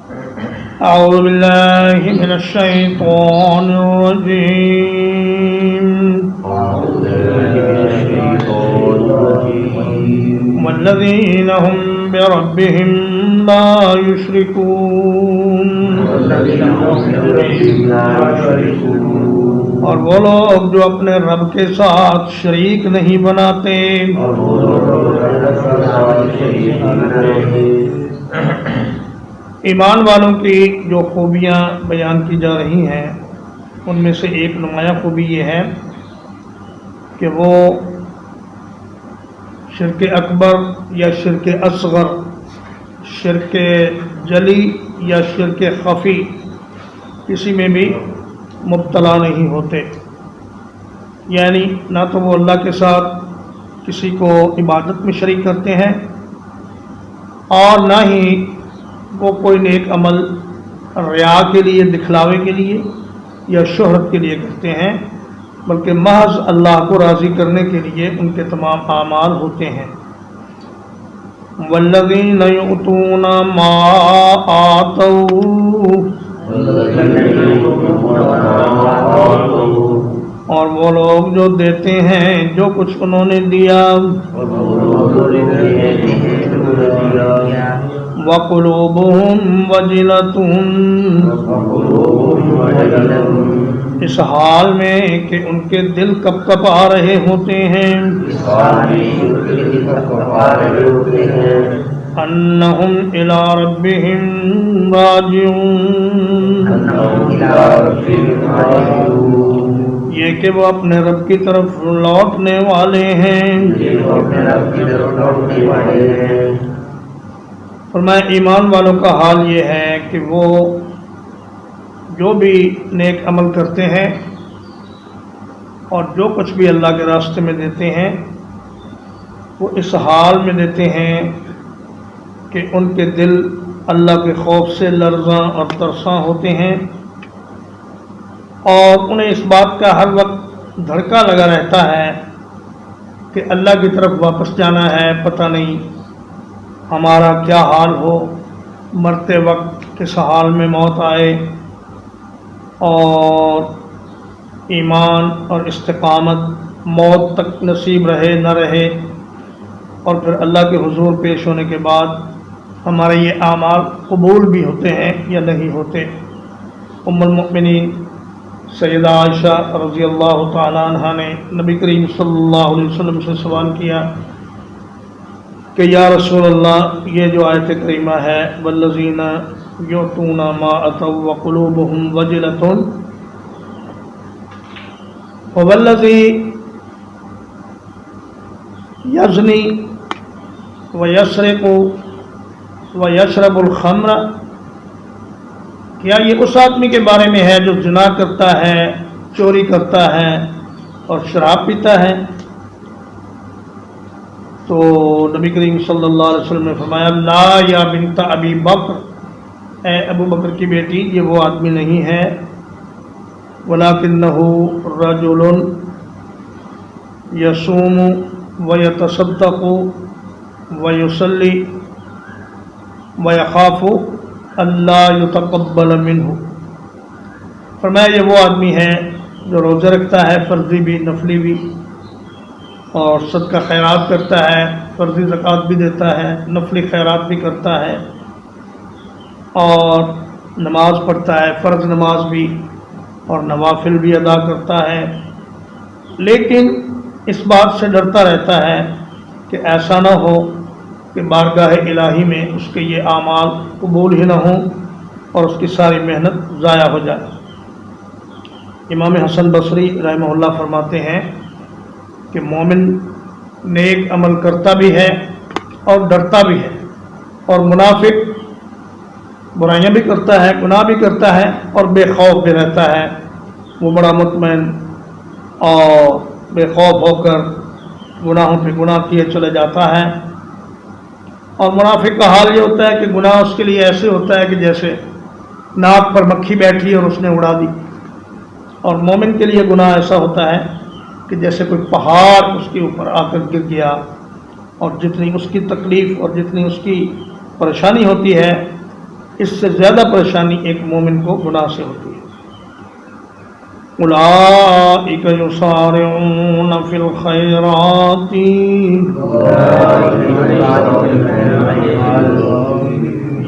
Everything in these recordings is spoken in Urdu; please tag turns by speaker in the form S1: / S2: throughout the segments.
S1: أعوذ بالله من الشيطان الرجيم والذين هم بربهم لا يشركون اور وہ لوگ جو اپنے رب کے ساتھ شریک نہیں بناتے. ایمان والوں کی جو خوبیاں بیان کی جا رہی ہیں ان میں سے ایک نمایاں خوبی یہ ہے کہ وہ شرک اکبر یا شرک اصغر، شرک جلی یا شرک خفی کسی میں بھی مبتلا نہیں ہوتے. یعنی نہ تو وہ اللہ کے ساتھ کسی کو عبادت میں شریک کرتے ہیں اور نہ ہی وہ کوئی نیک عمل ریا کے لیے، دکھلاوے کے لیے یا شہرت کے لیے کرتے ہیں، بلکہ محض اللہ کو راضی کرنے کے لیے ان کے تمام اعمال ہوتے ہیں. والذین یؤتون ما آتوا، اور وہ لوگ جو دیتے ہیں جو کچھ انہوں نے دیا. وَقُلُوبُهُمْ وَجِلَةٌ، اس حال میں کہ ان کے دل کپ کپ آ رہے ہوتے ہیں. أَنَّهُمْ إِلَىٰ رَبِّهِمْ راجعون، یہ کہ وہ اپنے رب کی طرف لوٹنے والے ہیں. فرمایا ایمان والوں کا حال یہ ہے کہ وہ جو بھی نیک عمل کرتے ہیں اور جو کچھ بھی اللہ کے راستے میں دیتے ہیں وہ اس حال میں دیتے ہیں کہ ان کے دل اللہ کے خوف سے لرزاں اور ترساں ہوتے ہیں اور انہیں اس بات کا ہر وقت دھڑکا لگا رہتا ہے کہ اللہ کی طرف واپس جانا ہے، پتہ نہیں ہمارا کیا حال ہو، مرتے وقت کس حال میں موت آئے، اور ایمان اور استقامت موت تک نصیب رہے نہ رہے، اور پھر اللہ کے حضور پیش ہونے کے بعد ہمارے یہ اعمال قبول بھی ہوتے ہیں یا نہیں ہوتے. ام المؤمنین سیدہ عائشہ رضی اللہ تعالیٰ عنہ نے نبی کریم صلی اللہ علیہ وسلم سے سوال کیا کہ یا رسول اللہ، یہ جو آیت کریمہ ہے والذین یؤتون ما آتوا وقلوبہم وجلۃ، والذی یزنی ویسرق ویشرب الخمر، کیا یہ اس آدمی کے بارے میں ہے جو زنا کرتا ہے، چوری کرتا ہے اور شراب پیتا ہے؟ تو نبی کریم صلی اللہ علیہ وسلم نے فرمایا لا یا بنت ابی بکر، اے ابو بکر کی بیٹی، یہ وہ آدمی نہیں ہے، ولکنہ رجل یصوم ویتصدق ویصلی ویخاف اللہ یتقبل منہ. فرمایا یہ وہ آدمی ہے جو روزہ رکھتا ہے، فرضی بھی نفلی بھی، اور صدقہ خیرات کرتا ہے، فرضی زکوٰۃ بھی دیتا ہے، نفلی خیرات بھی کرتا ہے، اور نماز پڑھتا ہے، فرض نماز بھی اور نوافل بھی ادا کرتا ہے، لیکن اس بات سے ڈرتا رہتا ہے کہ ایسا نہ ہو کہ بارگاہ الہی میں اس کے یہ اعمال قبول ہی نہ ہوں اور اس کی ساری محنت ضائع ہو جائے. امام حسن بصری رحمہ اللہ فرماتے ہیں کہ مومن نیک عمل کرتا بھی ہے اور ڈرتا بھی ہے، اور منافق برائیاں بھی کرتا ہے، گناہ بھی کرتا ہے اور بے خوف بھی رہتا ہے. وہ بڑا مطمئن اور بے خوف ہو کر گناہوں پہ گناہ کیے چلے جاتا ہے. اور منافق کا حال یہ ہوتا ہے کہ گناہ اس کے لیے ایسے ہوتا ہے کہ جیسے ناک پر مکھی بیٹھی اور اس نے اڑا دی، اور مومن کے لیے گناہ ایسا ہوتا ہے کہ جیسے کوئی پہاڑ اس کے اوپر آ کر گر گیا، اور جتنی اس کی تکلیف اور جتنی اس کی پریشانی ہوتی ہے اس سے زیادہ پریشانی ایک مومن کو گناہ سے ہوتی ہے۔ اولئک یسارعون فی الخیرات،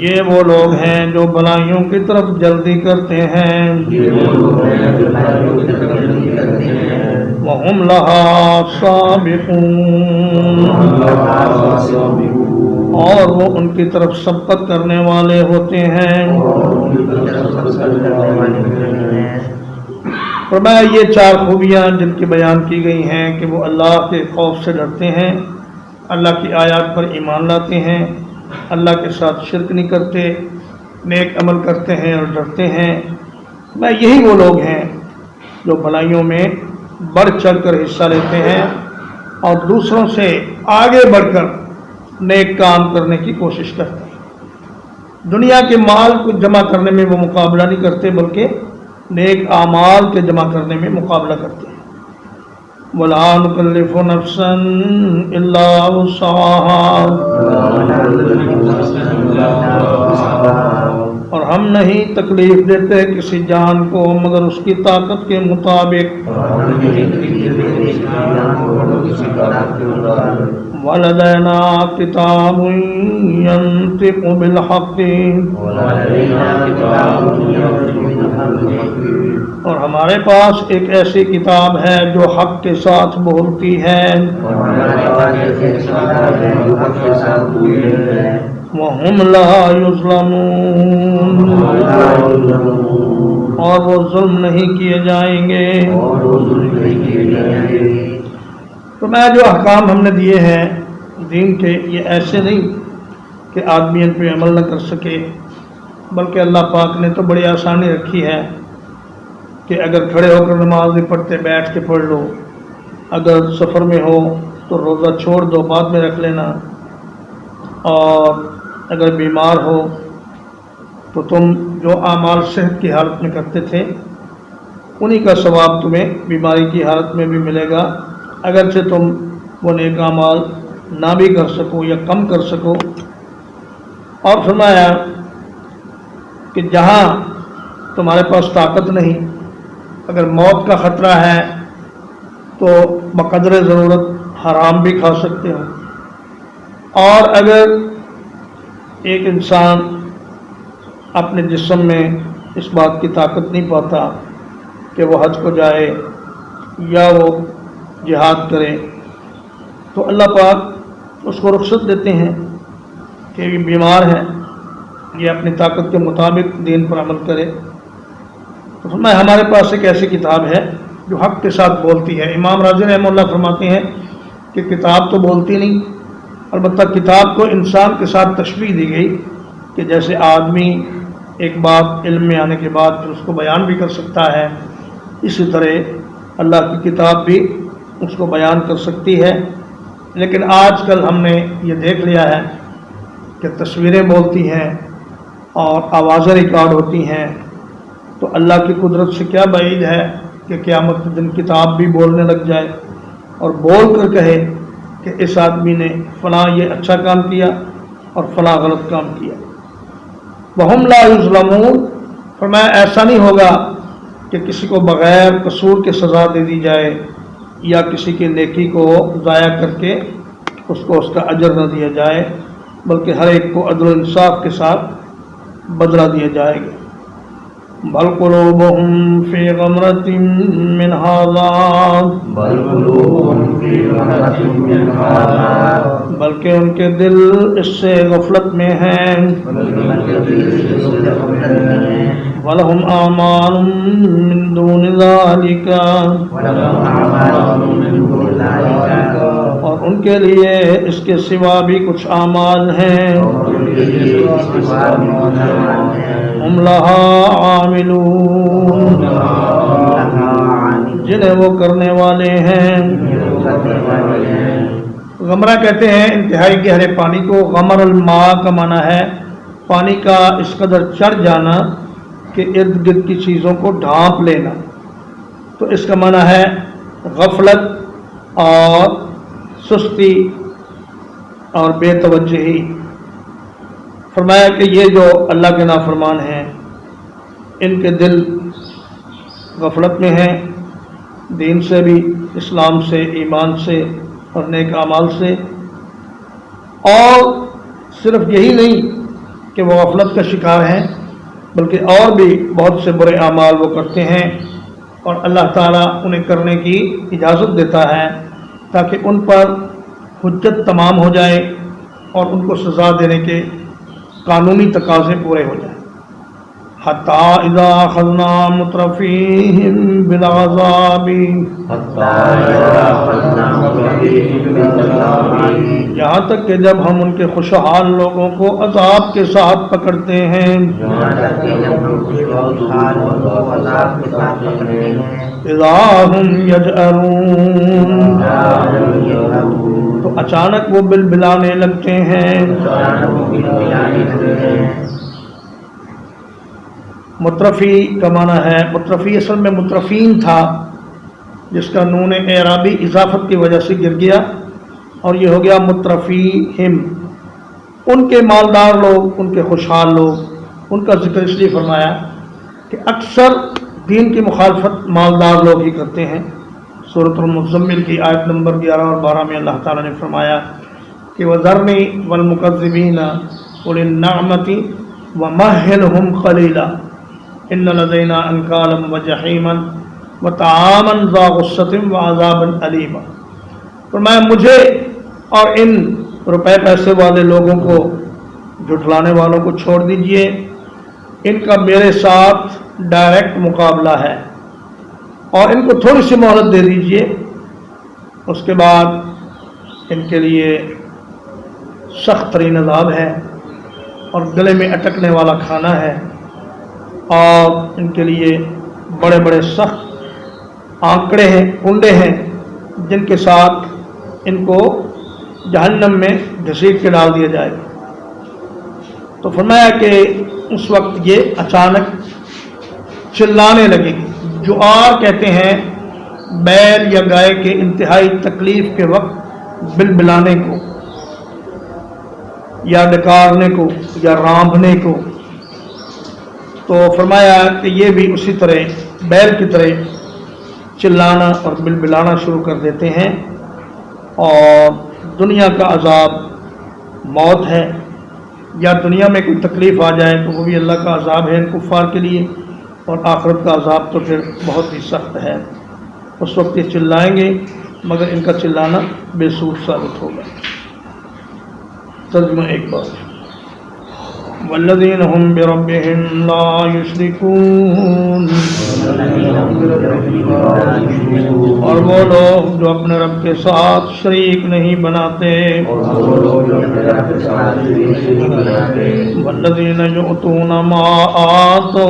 S1: یہ وہ لوگ ہیں جو بھلائیوں کی طرف جلدی کرتے ہیں، وہم لہا سابقون، اور وہ ان کی طرف سبقت کرنے والے ہوتے ہیں۔ فرمایا یہ چار خوبیاں جن کی بیان کی گئی ہیں کہ وہ اللہ کے خوف سے ڈرتے ہیں، اللہ کی آیات پر ایمان لاتے ہیں، اللہ کے ساتھ شرک نہیں کرتے، نیک عمل کرتے ہیں اور ڈرتے ہیں۔ میں یہی وہ لوگ ہیں جو بھلائیوں میں بڑھ چڑھ کر حصہ لیتے ہیں اور دوسروں سے آگے بڑھ کر نیک کام کرنے کی کوشش کرتے ہیں۔ دنیا کے مال کو جمع کرنے میں وہ مقابلہ نہیں کرتے، بلکہ نیک اعمال کے جمع کرنے میں مقابلہ کرتے ہیں۔ وَلَا نُكَلِّفُ نَفْسًا إِلَّا وُسْعَهَا، اور ہم نہیں تکلیف دیتے کسی جان کو مگر اس کی طاقت کے مطابق۔ وَلَدَيْنَا كِتَابٌ يَنطِقُ بِالْحَقِّ، اور ہمارے پاس ایک ایسی کتاب ہے جو حق کے ساتھ بولتی ہے۔ وَهُمْ لَهَا يُظْلَمُونَ، اور وہ ظلم نہیں کیے جائیں گے۔ تو میں جو احکام ہم نے دیے ہیں دین کے، یہ ایسے نہیں کہ آدمی ان پہ عمل نہ کر سکے، بلکہ اللہ پاک نے تو بڑی آسانی رکھی ہے کہ اگر کھڑے ہو کر نماز نہیں پڑھتے بیٹھ کے پڑھ لو، اگر سفر میں ہو تو روزہ چھوڑ دو بعد میں رکھ لینا، اور اگر بیمار ہو تو تم جو اعمال صحت کی حالت میں کرتے تھے انہی کا ثواب تمہیں بیماری کی حالت میں بھی ملے گا، اگرچہ تم وہ نیک اعمال نہ بھی کر سکو یا کم کر سکو۔ اور فرمایا کہ جہاں تمہارے پاس طاقت نہیں، اگر موت کا خطرہ ہے تو بقدر ضرورت حرام بھی کھا سکتے ہو، اور اگر ایک انسان اپنے جسم میں اس بات کی طاقت نہیں پاتا کہ وہ حج کو جائے یا وہ جہاد کرے تو اللہ پاک اس کو رخصت دیتے ہیں کہ یہ بیمار ہے، یہ اپنی طاقت کے مطابق دین پر عمل کرے۔ تو فرمایا ہمارے پاس ایک ایسی کتاب ہے جو حق کے ساتھ بولتی ہے۔ امام راضی رحمہ اللہ فرماتے ہیں کہ کتاب تو بولتی نہیں، البتہ کتاب کو انسان کے ساتھ تشبیہ دی گئی کہ جیسے آدمی ایک بات علم میں آنے کے بعد پھر اس کو بیان بھی کر سکتا ہے، اسی طرح اللہ کی کتاب بھی اس کو بیان کر سکتی ہے۔ لیکن آج کل ہم نے یہ دیکھ لیا ہے کہ تصویریں بولتی ہیں اور آوازیں ریکارڈ ہوتی ہیں، تو اللہ کی قدرت سے کیا بعید ہے کہ قیامت کے دن کتاب بھی بولنے لگ جائے اور بول کر کہے کہ اس آدمی نے فلاں یہ اچھا کام کیا اور فلاں غلط کام کیا۔ وَهُمْ لَا يُظْلَمُونَ، فرمایا ایسا نہیں ہوگا کہ کسی کو بغیر قصور کے سزا دے دی جائے یا کسی کی نیکی کو ضائع کر کے اس کو اس کا اجر نہ دیا جائے، بلکہ ہر ایک کو عدل و انصاف کے ساتھ بدلہ دیا جائے گا۔ بل قلوبهم فی غمرۃ من ھذا، بلکہ ان کے دل اس سے غفلت میں ہیں۔ وَلَهُمْ أَعْمَالٌ مِّن دُونِ ذَلِكَ، اور ان کے لیے اس کے سوا بھی کچھ اعمال ہیں۔ ہم لہا عاملون، جنہیں وہ کرنے والے ہیں۔ غمرہ کہتے ہیں انتہائی گہرے پانی کو۔ غمر الماء کا معنی ہے پانی کا اس قدر چڑھ جانا کہ ارد گرد کی چیزوں کو ڈھانپ لینا، تو اس کا معنی ہے غفلت اور سستی اور بے توجہی۔ فرمایا کہ یہ جو اللہ کے نافرمان ہیں ان کے دل غفلت میں ہیں، دین سے بھی، اسلام سے، ایمان سے اور نیک اعمال سے، اور صرف یہی نہیں کہ وہ غفلت کا شکار ہیں بلکہ اور بھی بہت سے برے اعمال وہ کرتے ہیں، اور اللہ تعالیٰ انہیں کرنے کی اجازت دیتا ہے تاکہ ان پر حجت تمام ہو جائے اور ان کو سزا دینے کے قانونی تقاضے پورے ہو جائیں۔ حتیٰ اذا اخذنا مترفیہم بالعذاب، یہاں تک کہ جب ہم ان کے خوشحال لوگوں کو عذاب کے ساتھ پکڑتے ہیں، اذا ہم یجأرون، تو اچانک وہ بلبلانے لگتے ہیں۔ مترفی کا معنی ہے، مترفی اصل میں مترفین تھا جس کا نون اعرابی اضافت کی وجہ سے گر گیا اور یہ ہو گیا مترفیہم، ان کے مالدار لوگ، ان کے خوشحال لوگ۔ ان کا ذکر اس لیے فرمایا کہ اکثر دین کی مخالفت مالدار لوگ ہی کرتے ہیں۔ سورۃ المزمل کی آیت نمبر 11 اور 12 میں اللہ تعالیٰ نے فرمایا کہ وَذَرْنِي وَالْمُكَذِّبِينَ أُولِي النَّعْمَةِ وَمَهِّلْهُمْ قَلِيلًا إِنَّ لَدَيْنَا أَنْكَالًا وَجَحِيمًا وَطَعَامًا ذَا غُصَّةٍ وَعَذَابًا أَلِيمًا۔ فرمایا مجھے اور ان روپے پیسے والے لوگوں کو، جھٹلانے والوں کو چھوڑ دیجئے، ان کا میرے ساتھ ڈائریکٹ مقابلہ ہے، اور ان کو تھوڑی سی مہلت دے دیجئے، اس کے بعد ان کے لیے سخت ترین عذاب ہے اور گلے میں اٹکنے والا کھانا ہے، اور ان کے لیے بڑے بڑے سخت آنکڑے ہیں، کنڈے ہیں جن کے ساتھ ان کو جہنم میں گھسیٹ کے ڈال دیا جائے گا۔ تو فرمایا کہ اس وقت یہ اچانک چلانے لگے گی۔ جوار کہتے ہیں بیل یا گائے کے انتہائی تکلیف کے وقت بلبلانے کو، یا ڈکارنے کو، یا رانبھنے کو۔ تو فرمایا کہ یہ بھی اسی طرح بیل کی طرح چلانا اور بلبلانا شروع کر دیتے ہیں، اور دنیا کا عذاب موت ہے، یا دنیا میں کوئی تکلیف آ جائے تو وہ بھی اللہ کا عذاب ہے ان کفار کے لیے، اور آخرت کا عذاب تو پھر بہت ہی سخت ہے۔ اس وقت یہ چلائیں گے مگر ان کا چلانا بے سود ثابت ہوگا۔ ترجمہ ایک بار، والذین هم بربهم لا یشرکون، اور وہ لوگ جو اپنے رب کے ساتھ شریک نہیں بناتے۔ والذین یؤتون ما آتوا،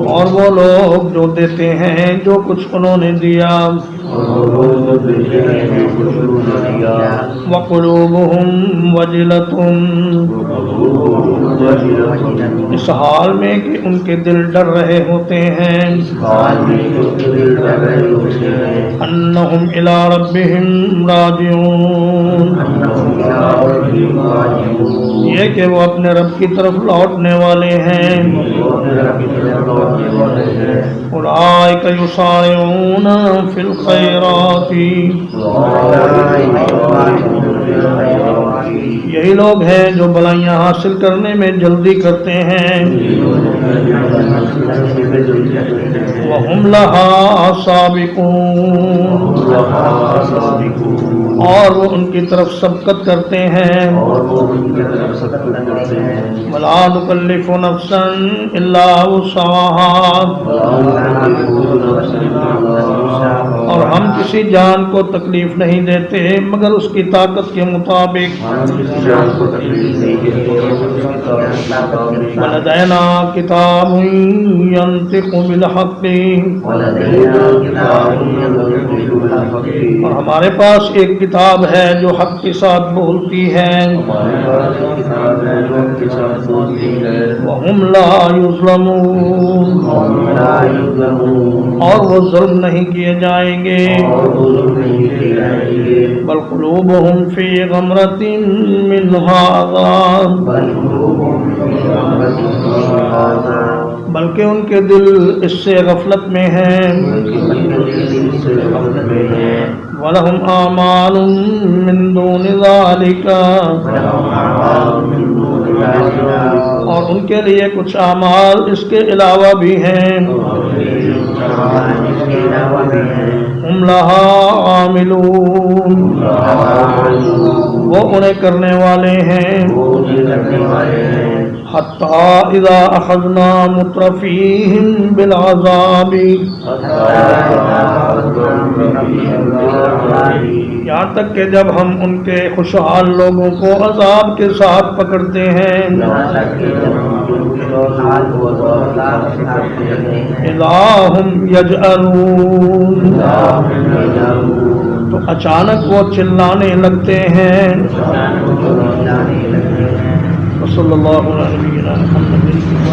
S1: اور وہ لوگ جو دیتے ہیں جو کچھ انہوں نے دیا۔ وقلوبهم وجلۃ، اس حال میں کہ ان کے دل ڈر رہے ہوتے ہیں۔ انہم الی ربہم راجعون، یہ کہ وہ اپنے رب کی طرف لوٹنے والے ہیں۔ اولئک یسارعون فی الخیرات، یہی لوگ ہیں جو بلائیاں حاصل کرنے میں جلدی کرتے ہیں۔ وَهُمْ لَهَا سَابِقُونَ، اور وہ ان کی طرف سبقت کرتے ہیں۔ وَلَا نُكَلِّفُ نَفْسًا إِلَّا وُسْعَهَا، اور ہم کسی جان کو تکلیف نہیں دیتے مگر اس کی طاقت کے مطابق۔ وَلَدَيْنَا كِتَابٌ يَنطِقُ بِالْحَقِّ، اور ہمارے پاس ایک کتاب ہے جو حق کے ساتھ بولتی ہے۔ وهم لا يظلمون اور وہ ظلم نہیں کیے جائیں گے بل قلوبهم فی غمرۃ من ھذا بلکہ ان کے دل اس سے غفلت میں ہیں وَلَهُمْ أَعْمَالٌ مِّن دُونِ ذَلِكَ اور ان کے لیے کچھ اعمال اس کے علاوہ بھی ہیں ہم لہا عاملون وہ انہیں کرنے والے ہیں حتیٰ اذا اخذنا مترفیہم بالعذاب یہاں تک کہ جب ہم ان کے خوشحال لوگوں کو عذاب کے ساتھ پکڑتے ہیں اذا ہم یجأرون تو اچانک وہ چلانے لگتے ہیں صلی اللہ علیہ وسلم